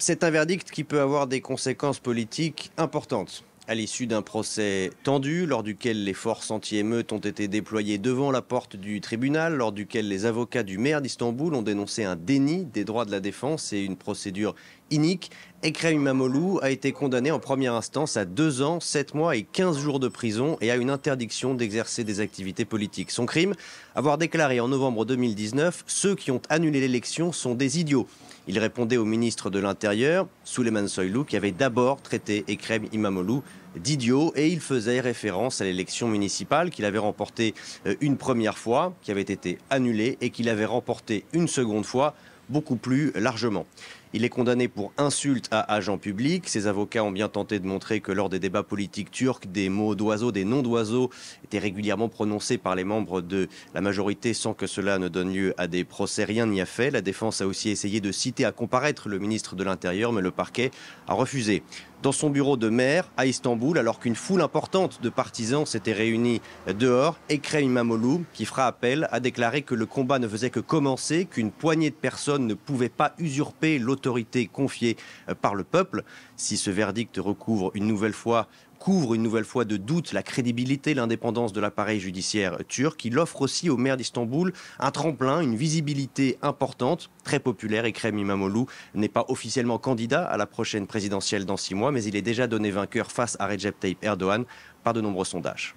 C'est un verdict qui peut avoir des conséquences politiques importantes. À l'issue d'un procès tendu, lors duquel les forces anti-émeutes ont été déployées devant la porte du tribunal, lors duquel les avocats du maire d'Istanbul ont dénoncé un déni des droits de la défense et une procédure inique, Ekrem İmamoğlu a été condamné en première instance à 2 ans, 7 mois et 15 jours de prison et à une interdiction d'exercer des activités politiques. Son crime, avoir déclaré en novembre 2019 « Ceux qui ont annulé l'élection sont des idiots ». Il répondait au ministre de l'Intérieur, Süleyman Soylu, qui avait d'abord traité Ekrem İmamoğlu d'idiot et il faisait référence à l'élection municipale qu'il avait remportée une première fois, qui avait été annulée et qu'il avait remportée une seconde fois, beaucoup plus largement. Il est condamné pour insulte à agent public. Ses avocats ont bien tenté de montrer que lors des débats politiques turcs, des mots d'oiseaux, des noms d'oiseaux étaient régulièrement prononcés par les membres de la majorité sans que cela ne donne lieu à des procès. Rien n'y a fait. La défense a aussi essayé de citer à comparaître le ministre de l'Intérieur, mais le parquet a refusé. Dans son bureau de maire à Istanbul, alors qu'une foule importante de partisans s'était réunie dehors, Ekrem İmamoğlu, qui fera appel, a déclaré que le combat ne faisait que commencer, qu'une poignée de personnes ne pouvait pas usurper l'autorité confiée par le peuple. Si ce verdict couvre une nouvelle fois de doute la crédibilité, l'indépendance de l'appareil judiciaire turc, il offre aussi au maire d'Istanbul un tremplin, une visibilité importante, très populaire. Ekrem İmamoğlu n'est pas officiellement candidat à la prochaine présidentielle dans 6 mois, mais il est déjà donné vainqueur face à Recep Tayyip Erdogan par de nombreux sondages.